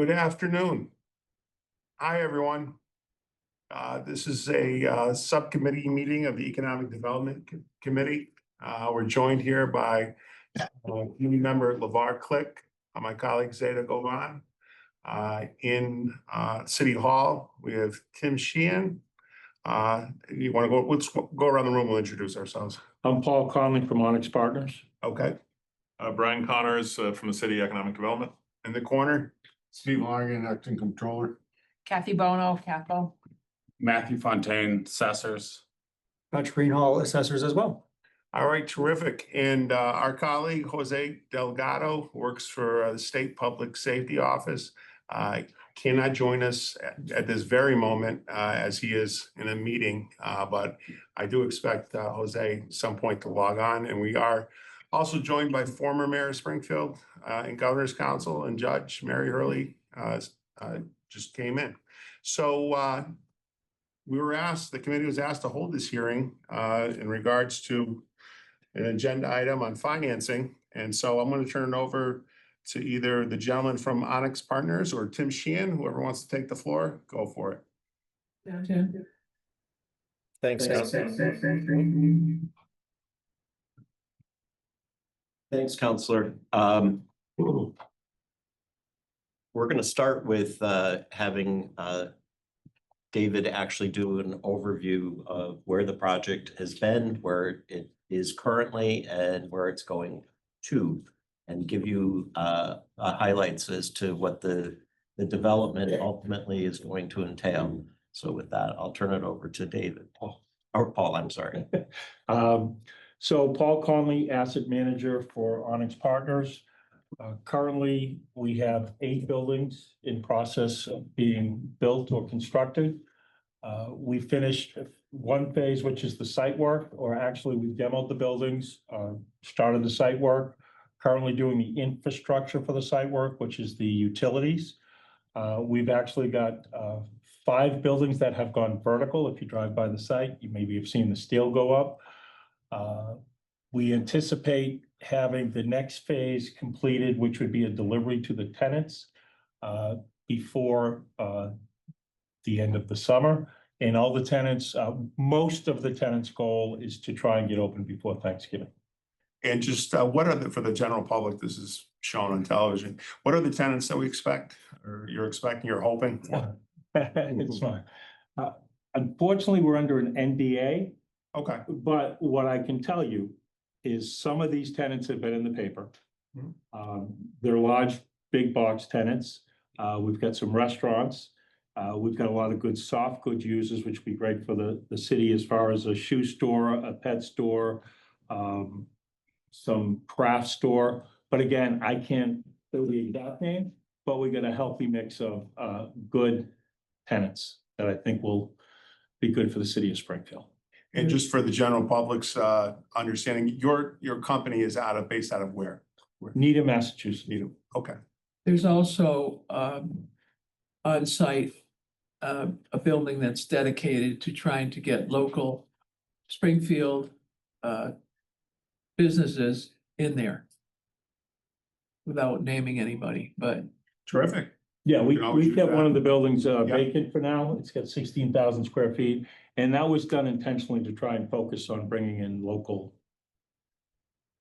Good afternoon. Hi, everyone. This is a subcommittee meeting of the Economic Development Committee. We're joined here by committee member LeVar Click, my colleague Zeta Govan. In City Hall, we have Tim Sheehan. You want to go? Let's go around the room. We'll introduce ourselves. I'm Paul Conley from Onyx Partners. Okay. Brian Connors from the City Economic Development. In the corner. Steve Largan, acting controller. Kathy Bono, Capital. Matthew Fontaine, assessors. Dutch Greenhall, assessors as well. All right, terrific. And our colleague Jose Delgado works for the State Public Safety Office. Cannot join us at this very moment as he is in a meeting, but I do expect Jose at some point to log on. And we are also joined by former Mayor of Springfield and Governor's Council and Judge Mary Hurley just came in. So the committee was asked to hold this hearing in regards to an agenda item on financing. And so I'm going to turn it over to either the gentleman from Onyx Partners or Tim Sheehan, whoever wants to take the floor, go for it. Thanks, Counselor. We're going to start with having David actually do an overview of where the project has been, where it is currently, and where it's going to, and give you highlights as to what the development ultimately is going to entail. So with that, I'll turn it over to David. Paul, I'm sorry. So Paul Conley, asset manager for Onyx Partners. Currently, we have 8 buildings in process of being built or constructed. We finished one phase, which is the site work, or actually we demoed the buildings, started the site work, currently doing the infrastructure for the site work, which is the utilities. We've actually got 5 buildings that have gone vertical. If you drive by the site, you maybe have seen the steel go up. We anticipate having the next phase completed, which would be a delivery to the tenants before the end of the summer. And all the tenants, most of the tenants' goal is to try and get open before Thanksgiving. And just what are for the general public, this is shown on television, what are the tenants that we expect, or you're expecting, you're hoping? It's fine. Unfortunately, we're under an NDA. Okay. But what I can tell you is some of these tenants have been in the paper. They're large, big box tenants. We've got some restaurants. We've got a lot of good soft goods users, which would be great for the city as far as a shoe store, a pet store, some craft store. But again, I can't do the exact name, but we got a healthy mix of good tenants that I think will be good for the city of Springfield. And just for the general public's understanding, your company is based out of where? Needham, Massachusetts. Needham. Okay. There's also on site a building that's dedicated to trying to get local Springfield businesses in there without naming anybody, but Terrific. Yeah, You can always we've use got that. one of the buildings vacant for now. It's got 16,000 square feet. And that was done intentionally to try and focus on bringing in local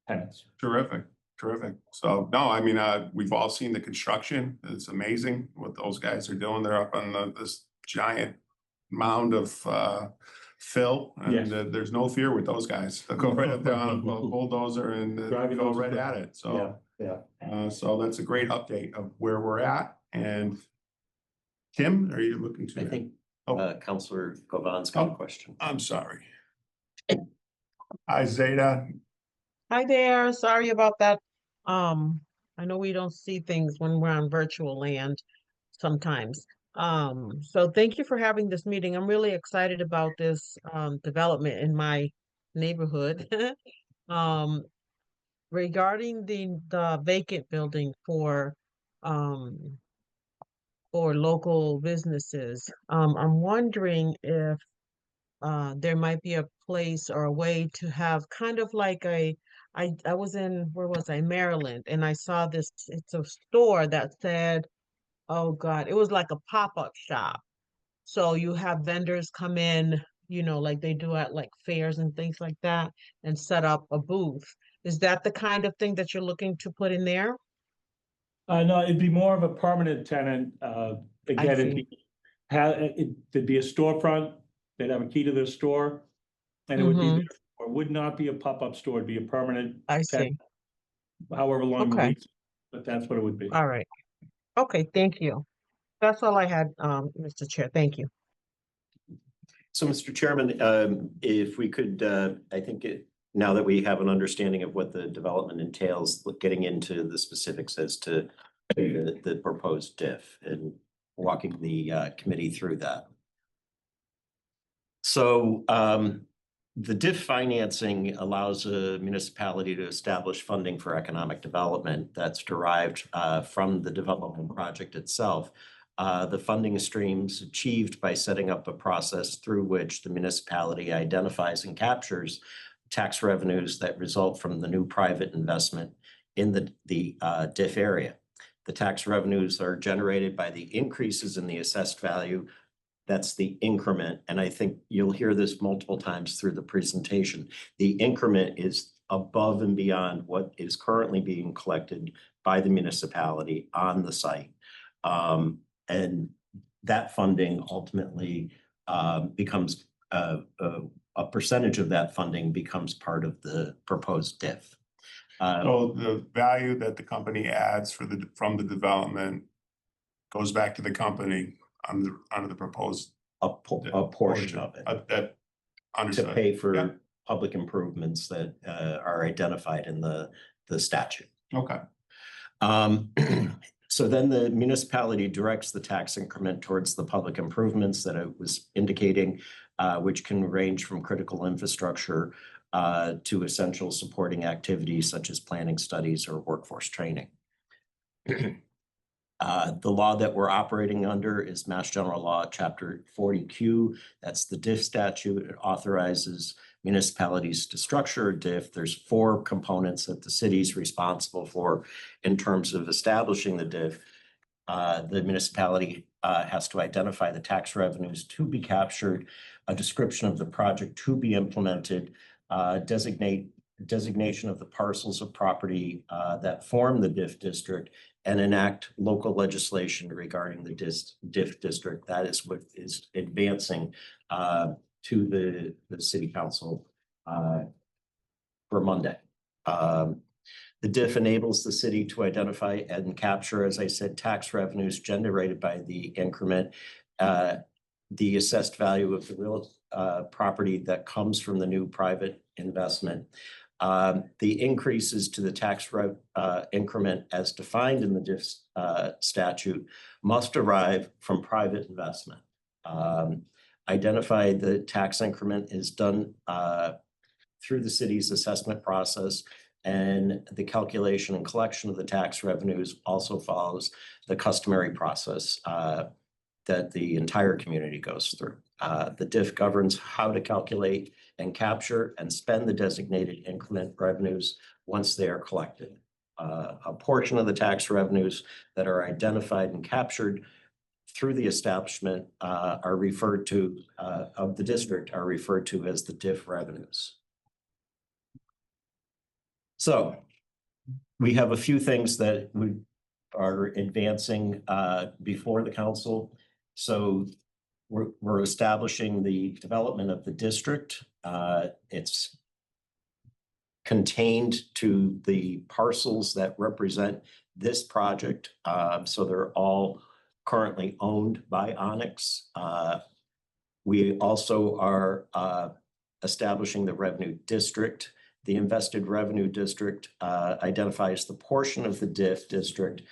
tenants. Terrific. Terrific. So no, I mean, we've all seen the construction. It's amazing what those guys are doing. They're up on this giant mound of fill, and Yes. There's no fear with those guys. They'll go right up there on a bulldozer and go right at it. So so that's a great update of where we're at. And Tim, are you looking to? I think Oh. Councilor Govan's got a question. I'm sorry. Hi, Zeta. Hi there, sorry about that. I know we don't see things when we're on virtual land sometimes. So thank you for having this meeting. I'm really excited about this development in my neighborhood. Regarding the vacant building for local businesses, I'm wondering if there might be a place or a way to have kind of like I was in, where was I? Maryland, and I saw this, it's a store that said oh God, it was like a pop-up shop. So you have vendors come in, like they do at like fairs and things like that, and set up a booth. Is that the kind of thing that you're looking to put in there? No, it'd be more of a permanent tenant. I Again, see. there'd be a storefront, they'd have a key to their store. And it would be, Mm-hmm. there, or would not be a pop-up store, it'd be a permanent I tenant, see. however long the Okay. lease, but that's what it would be. All right. Okay, thank you. That's all I had, Mr. Chair. Thank you. So, Mr. Chairman, if we could, now that we have an understanding of what the development entails, getting into the specifics as to the proposed diff and walking the committee through that. So the diff financing allows a municipality to establish funding for economic development that's derived from the development project itself. The funding streams achieved by setting up a process through which the municipality identifies and captures tax revenues that result from the new private investment in the diff area. The tax revenues are generated by the increases in the assessed value. That's the increment. And I think you'll hear this multiple times through the presentation. The increment is above and beyond what is currently being collected by the municipality on the site. And that funding ultimately becomes a percentage of that funding becomes part of the proposed diff. So the value that the company adds from the development goes back to the company under the proposed. A portion of it That to understood. pay for Yeah. public improvements that are identified in the statute. Okay. So then the municipality directs the tax increment towards the public improvements that I was indicating, which can range from critical infrastructure to essential supporting activities such as planning studies or workforce training. The law that we're operating under is Mass General Law, Chapter 40Q. That's the DIF statute. It authorizes municipalities to structure a DIF. There's 4 components that the city's responsible for in terms of establishing the DIF. The municipality has to identify the tax revenues to be captured, a description of the project to be implemented, designation of the parcels of property that form the DIF district, and enact local legislation regarding the DIF district. That is what is advancing to the city council for Monday. The DIF enables the city to identify and capture, as I said, tax revenues generated by the increment, the assessed value of the real property that comes from the new private investment. The increases to the tax increment as defined in the DIF statute must arrive from private investment. Identify the tax increment is done through the city's assessment process, and the calculation and collection of the tax revenues also follows the customary process that the entire community goes through. The DIF governs how to calculate and capture and spend the designated increment revenues once they are collected. A portion of the tax revenues that are identified and captured through the establishment are referred to, of the district, are referred to as the DIF revenues. So we have a few things that we are advancing before the council. So we're establishing the development of the district. It's contained to the parcels that represent this project. So they're all currently owned by Onyx. We also are establishing the revenue district. The invested revenue district identifies the portion of the DIF district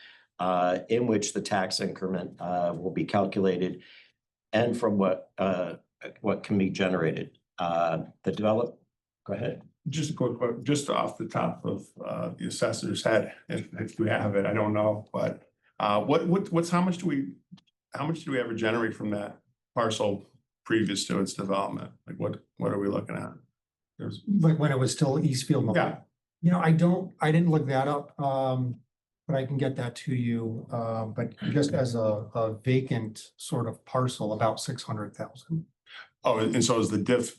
in which the tax increment will be calculated and from what can be generated. Go ahead. Just a quick, just off the top of the assessor's head, if we have it, I don't know, but how much do we ever generate from that parcel previous to its development? Like what are we looking at? Like when it was still Eastfield Mall. Yeah. I didn't look that up. but I can get that to you. But just as a vacant sort of parcel, about 600,000. Oh, and so is the diff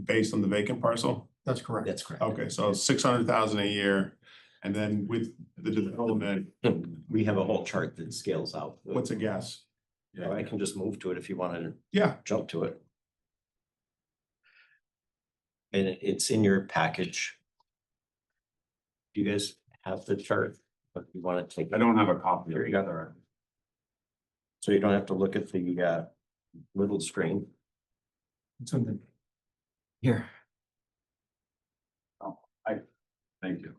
based on the vacant parcel? That's correct. That's correct. Okay, so 600,000 a year, and then with the development, We have a whole chart that scales out. what's a guess? Yeah, I can just move to it if you want to Yeah, jump to it. And it's in your package. Do you guys have the chart? If you want to take, I don't have a copy of There it you go. either. so you don't have to look at the little screen. It's in the Here. Thank you.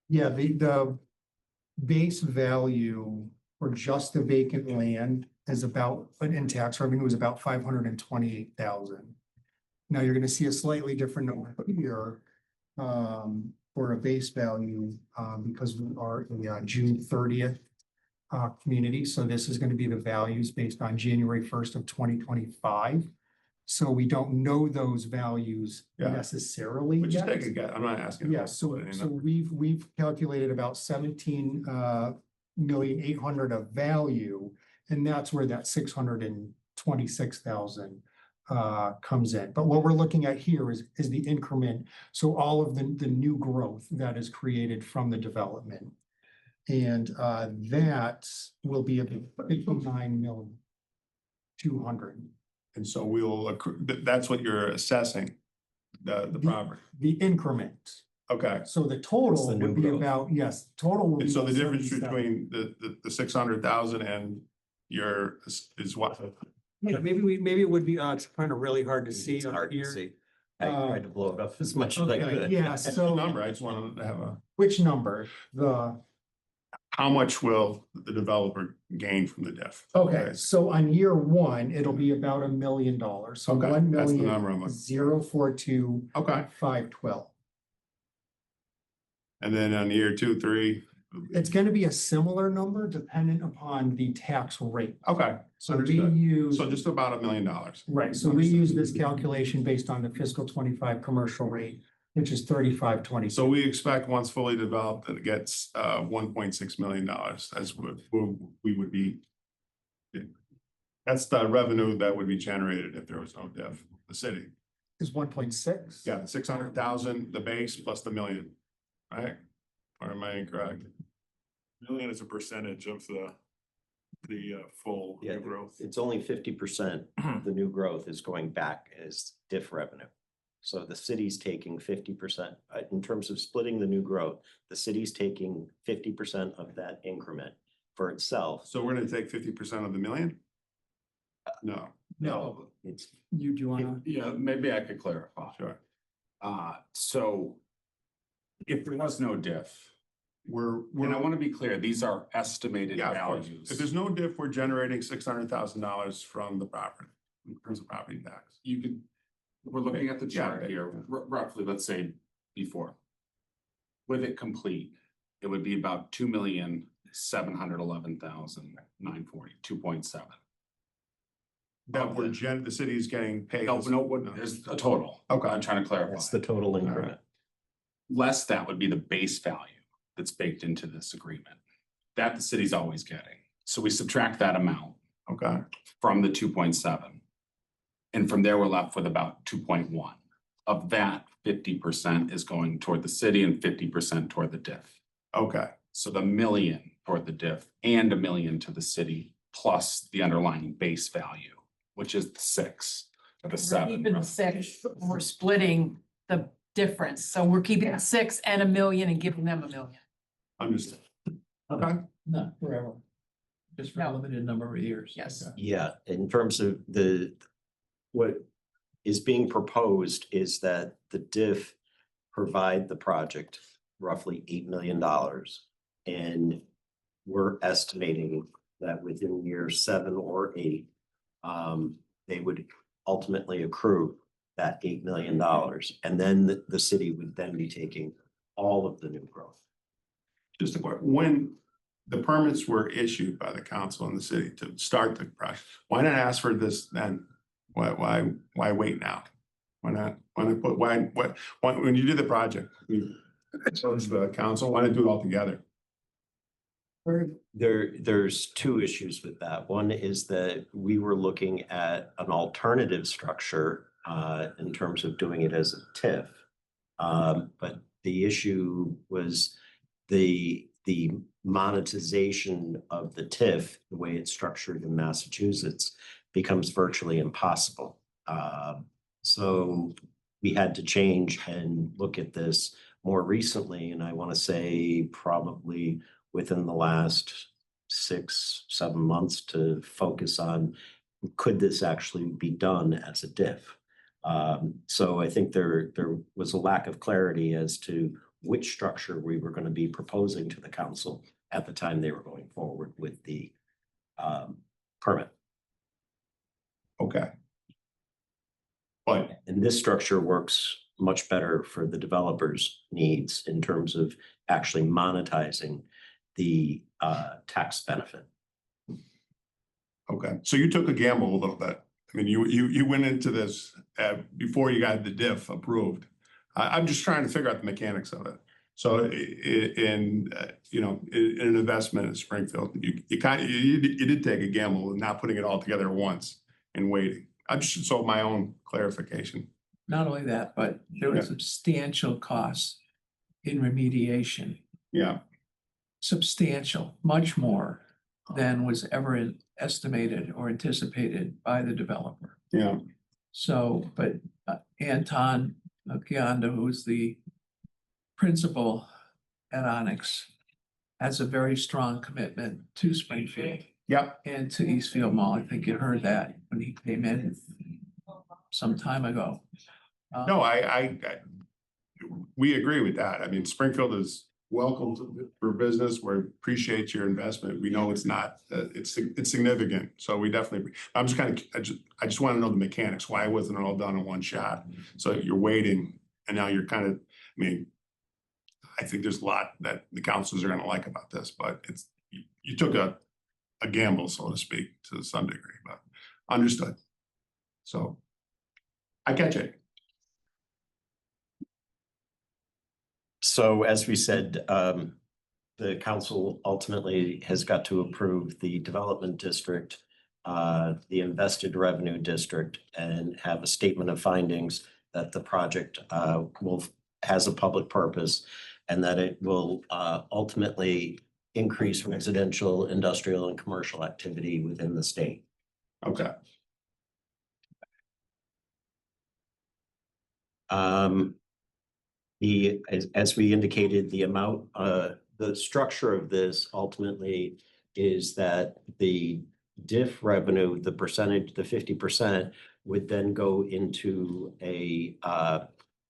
Yeah, the base value for just the vacant land is about, in tax revenue is about 528,000. Now you're gonna see a slightly different number here for a base value because we are a June 30th community. So this is gonna be the values based on January 1st of 2025. So we don't know those values Yeah. necessarily but just yet. take a guess. I'm not asking. Yeah, so we've calculated about 17,800,000 of value, and that's where that 626,000 comes in. But what we're looking at here is the increment, so all of the new growth that is created from the development. And that will be about 59,200,000. And so we'll accrue, that's what you're assessing, the property. The increment. Okay, So the It's total the new would be growth. about, yes, total will be and so the about difference 77. between the 600,000 and your is what? Yeah, maybe it would be, it's kind of really hard to see It's on hard to here. see. I tried to blow it up as much as I Okay, could. yeah, That's the so number, I just wanted to have a, which number? how much will the developer gain from the diff? Okay, so on year one, it'll be about $1 million. So Okay, 1 that's the million, number I'm looking. 042, Okay, 512. and then on year 2, 3. It's gonna be a similar number dependent upon the tax rate. Okay, So we understood. use. So just about $1 million. Right, so we use this calculation based on the fiscal 25 commercial rate, which is 35.20. So we expect once fully developed that it gets $1.6 million as we would be. That's the revenue that would be generated if there was no diff, the city. Is 1.6? Yeah, 600,000, the base plus the million, right? Or am I incorrect? Million is a percentage of the full Yeah, new growth. it's only 50%. The new growth is going back as diff revenue. So the city's taking 50%, in terms of splitting the new growth, the city's taking 50% of that increment for itself. So we're gonna take 50% of the million? No, No, It's, do you wanna? Yeah, maybe I could clarify. sure. So if there was no diff, and I want to be clear, these are estimated Yeah, of course. values. If there's no diff, we're generating $600,000 from the property, in terms of property tax. You could, we're looking at the Yeah, chart yeah, here, yeah. roughly, let's say before. With it complete, it would be about 2,711,940, 2.7. That we're the city's getting paid. No, there's a total. Okay. I'm trying to clarify. that's the total increment. Less that would be the base value that's baked into this agreement. That the city's always getting. So we subtract that amount Okay, from the 2.7. And from there, we're left with about 2.1. Of that, 50% is going toward the city and 50% toward the diff. okay, So the million toward the diff and $1 million to the city, plus the underlying base value, which is the 6, the 7. Even the 6, we're splitting the difference. So we're keeping 6 and $1 million and giving them $1 million. understood. Okay, Not forever. Just for a No. limited number of years. Yes. Okay. Yeah, in terms of what is being proposed is that the diff provide the project roughly $8 million. And we're estimating that within year 7 or 8, they would ultimately accrue that $8 million. And then the city would then be taking all of the new growth. just a question, when the permits were issued by the council in the city to start the project. Why not ask for this then? Why wait now? Why not put, when you did the project, chose the council, why not do it all together? There's two issues with that. One is that we were looking at an alternative structure in terms of doing it as a TIF. But the issue was the monetization of the TIF, the way it's structured in Massachusetts, becomes virtually impossible. So we had to change and look at this more recently, and I want to say probably within the last 6-7 months, to focus on, could this actually be done as a diff? So I think there was a lack of clarity as to which structure we were going to be proposing to the council at the time they were going forward with the permit. Okay. But And this structure works much better for the developer's needs in terms of actually monetizing the tax benefit. okay, so you took a gamble a little bit. I mean, you went into this before you got the diff approved. I'm just trying to figure out the mechanics of it. So in an investment in Springfield, you did take a gamble with not putting it all together at once and waiting. I just saw my own clarification. Not only that, but there was substantial costs in remediation, Yeah, substantial, much more than was ever estimated or anticipated by the developer. yeah, So, but Anton Gionda, who's the principal at Onyx, has a very strong commitment to Springfield yeah. and to Eastfield Mall. I think you heard that when he came in some time ago. No, we agree with that. I mean, Springfield is welcome for business. We appreciate your investment. We know it's not, it's significant. So we definitely, I just want to know the mechanics. Why wasn't it all done in one shot? So you're waiting and now you're kind of, I mean, I think there's a lot that the councils are going to like about this, but it's, you took a gamble, so to speak, to some degree, but understood. So I catch it. So as we said, the council ultimately has got to approve the development district, the invested revenue district, and have a statement of findings that the project has a public purpose and that it will ultimately increase residential, industrial, and commercial activity within the state. Okay. As we indicated, the amount, the structure of this ultimately is that the diff revenue, the percentage, the 50%, would then go into a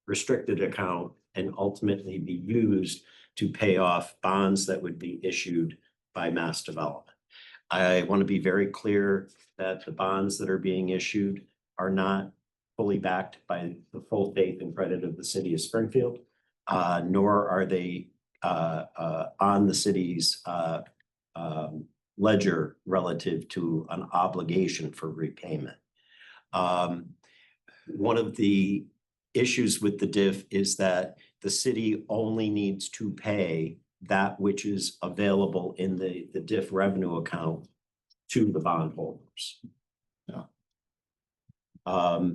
restricted account and ultimately be used to pay off bonds that would be issued by Mass Development. I want to be very clear that the bonds that are being issued are not fully backed by the full faith and credit of the city of Springfield, nor are they on the city's ledger relative to an obligation for repayment. One of the issues with the diff is that the city only needs to pay that which is available in the diff revenue account to the bondholders.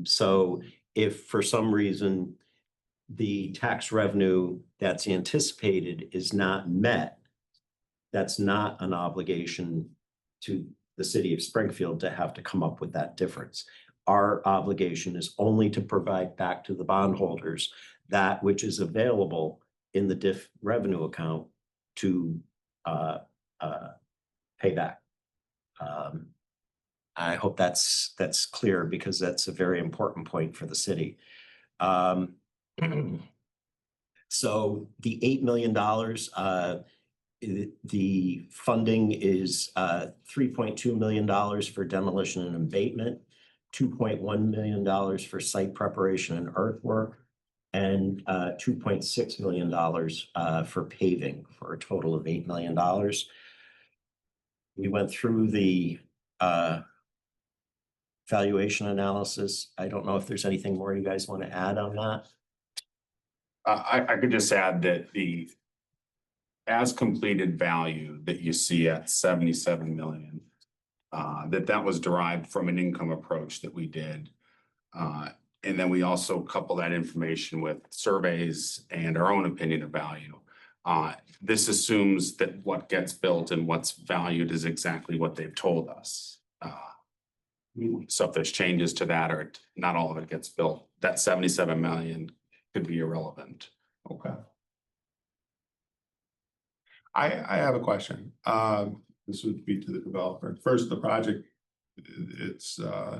So if for some reason the tax revenue that's anticipated is not met, that's not an obligation to the city of Springfield to have to come up with that difference. Our obligation is only to provide back to the bondholders that which is available in the diff revenue account to pay back. I hope that's clear because that's a very important point for the city. So the $8 million, the funding is $3.2 million for demolition and abatement, $2.1 million for site preparation and earthwork, and $2.6 million for paving, for a total of $8 million. we went through the valuation analysis. I don't know if there's anything more you guys want to add on that. I could just add that the as completed value that you see at 77 million, that was derived from an income approach that we did. And then we also couple that information with surveys and our own opinion of value. This assumes that what gets built and what's valued is exactly what they've told us. So if there's changes to that or not all of it gets built, that 77 million could be irrelevant. Okay. I have a question. This would be to the developer. First, the project, it's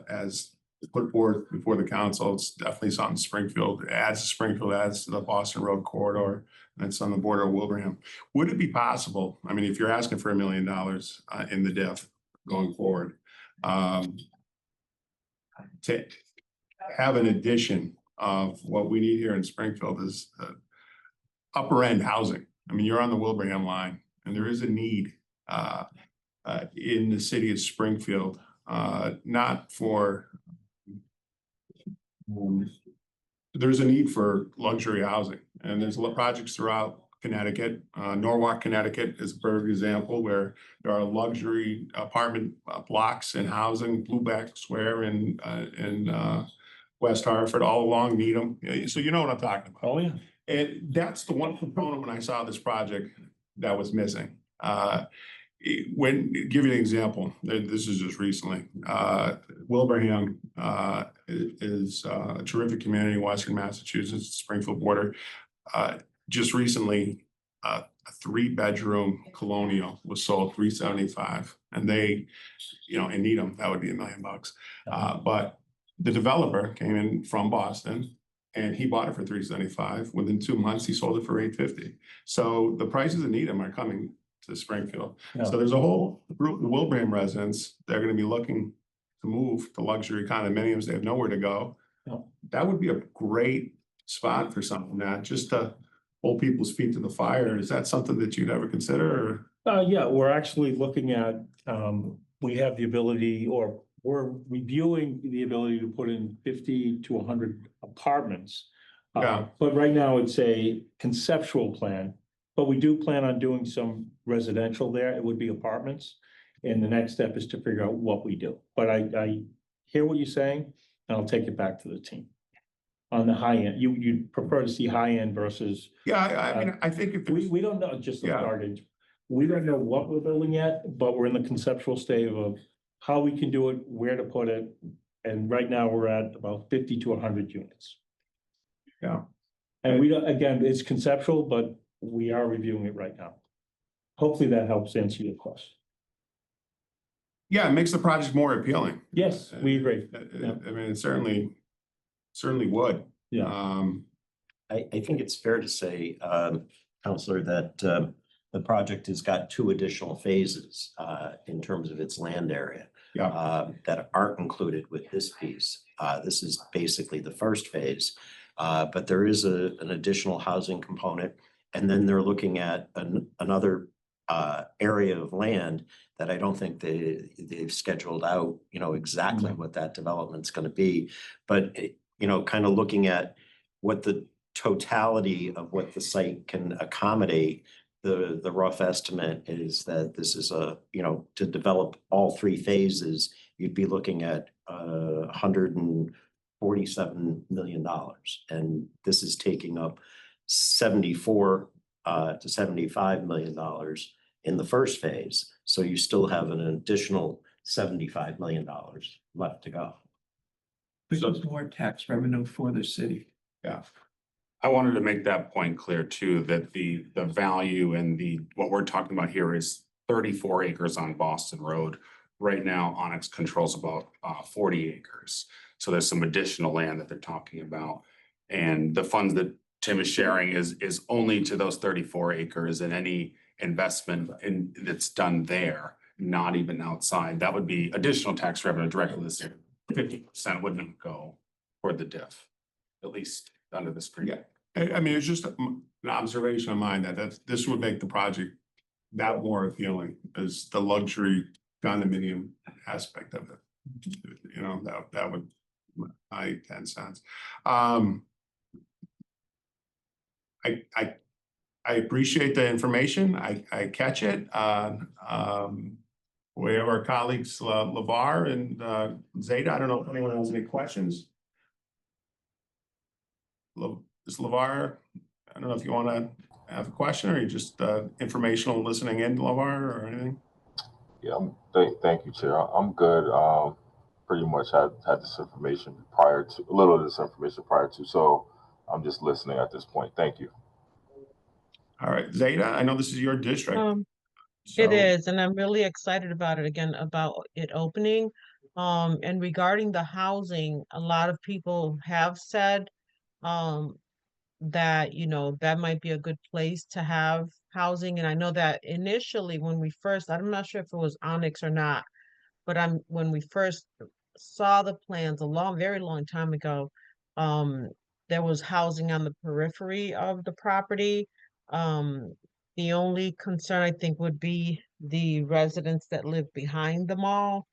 as put forth before the council, it's definitely something Springfield, adds to Springfield, adds to the Boston Road corridor, and it's on the border of Wilbraham. Would it be possible, I mean, if you're asking for $1 million in the diff going forward, to have an addition of what we need here in Springfield is upper end housing. I mean, you're on the Wilbraham line, and there is a need in the city of Springfield, not for. There's a need for luxury housing, and there's a lot of projects throughout Connecticut. Norwalk, Connecticut is a perfect example where there are luxury apartment blocks and housing, Blueback Square in West Hartford, all along Needham. So you know what I'm talking about. Oh, yeah. And that's the one component when I saw this project that was missing. Give you an example, this is just recently, Wilbraham is a terrific community in Western Massachusetts, Springfield border. Just recently, a 3-bedroom colonial was sold $375, and they, in Needham, that would be $1 million. But the developer came in from Boston, and he bought it for $375. Within 2 months, he sold it for $850. So the prices in Needham are coming to Springfield. Yeah. So there's a whole group of Wilbraham residents, they're going to be looking to move to luxury condominiums. They have nowhere to go. Yeah. That would be a great spot for something that just to hold people's feet to the fire. Is that something that you'd ever consider? Or? Yeah, we're actually looking at, we have the ability, or we're reviewing the ability to put in 50 to 100 apartments. Yeah. But right now it's a conceptual plan, but we do plan on doing some residential there. It would be apartments. And the next step is to figure out what we do. But I hear what you're saying, and I'll take it back to the team. On the high end, you'd prefer to see high end versus. Yeah, I mean, I think if We don't know, just to Yeah. start it, we don't know what we're building yet, but we're in the conceptual stage of how we can do it, where to put it. And right now we're at about 50 to 100 units. Yeah. And we don't, again, it's conceptual, but we are reviewing it right now. Hopefully that helps answer your question. Yeah, it makes the project more appealing. Yes, we agree. Yeah. I mean, it certainly would. Yeah. I think it's fair to say, Counselor, that the project has got 2 additional phases in terms of its land area. Yeah. That aren't included with this piece. This is basically the first phase, but there is an additional housing component. And then they're looking at another area of land that I don't think they've scheduled out, exactly what that development's going to be. But, kind of looking at what the totality of what the site can accommodate, the rough estimate is that this is to develop all 3 phases, you'd be looking at $147 million. And this is taking up 74 to $75 million in the first phase. So you still have an additional $75 million left to go. Which is more tax revenue for the city. Yeah. I wanted to make that point clear too, that the value and what we're talking about here is 34 acres on Boston Road. Right now, Onyx controls about 40 acres. So there's some additional land that they're talking about. And the funds that Tim is sharing is only to those 34 acres, and any investment that's done there, not even outside. That would be additional tax revenue directly to the city. 50% wouldn't go for the diff, at least under this. Yeah. I mean, it's just an observation of mine that this would make the project that more appealing is the luxury condominium aspect of it. You know, that would, my 10 cents. I appreciate the information. I catch it. We have our colleagues, LeVar and Zeta. I don't know if anyone has any questions. Is LeVar, I don't know if you want to have a question or you just informational listening in, LeVar, or anything? Yeah, thank you, Chair. I'm good. Pretty much had this information prior to, a little of this information prior to, so I'm just listening at this point. Thank you. All right, Zeta, I know this is your district. It so- is, and I'm really excited about it again, about it opening. And regarding the housing, a lot of people have said, that, you know, that might be a good place to have housing. And I know that initially when we first, I'm not sure if it was Onyx or not, but when we first saw the plans a very long time ago, um, there was housing on the periphery of the property. Um, the only concern I think would be the residents that live behind the mall.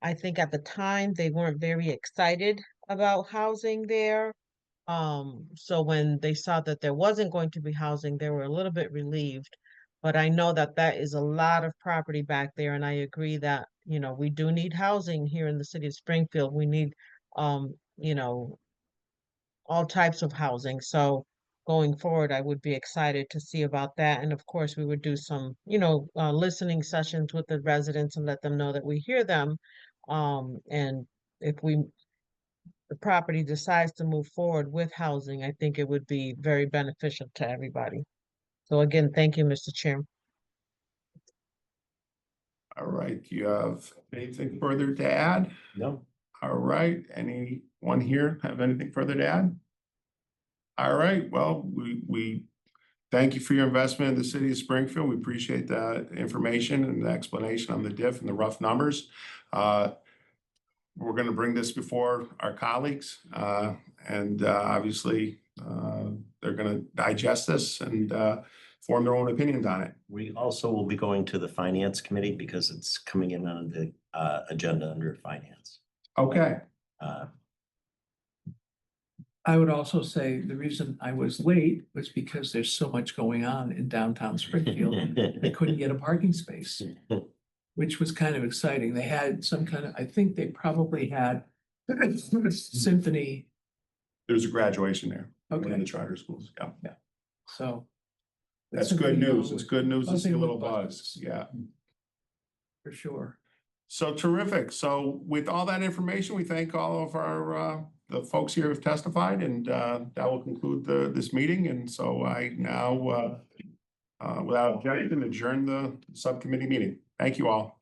I think at the time they weren't very excited about housing there. So when they saw that there wasn't going to be housing, they were a little bit relieved. But I know that that is a lot of property back there, and I agree that, you know, we do need housing here in the city of Springfield. We need, you know, all types of housing. So going forward, I would be excited to see about that. And of course, we would do some, you know, listening sessions with the residents and let them know that we hear them. And if the property decides to move forward with housing, I think it would be very beneficial to everybody. So again, thank you, Mr. Chair. All right, do you have anything further to add? No. All right, anyone here have anything further to add? All right, well, we thank you for your investment in the city of Springfield. We appreciate the information and the explanation on the diff and the rough numbers. We're going to bring this before our colleagues, and obviously they're going to digest this and form their own opinions on it. We also will be going to the finance committee because it's coming in on the agenda under finance. Okay. I would also say the reason I was late was because there's so much going on in downtown Springfield. I couldn't get a parking space, which was kind of exciting. They had some kind of, I think they probably had symphony. There's a graduation there. One of Okay, the charter schools. Yeah. so. That's good news. It's good news to see a Something little with buzz. Yeah. For sure. So terrific. So with all that information, we thank all of our the folks here who have testified, and that will conclude this meeting. And so I now, without objection, adjourn the subcommittee meeting. Thank you all.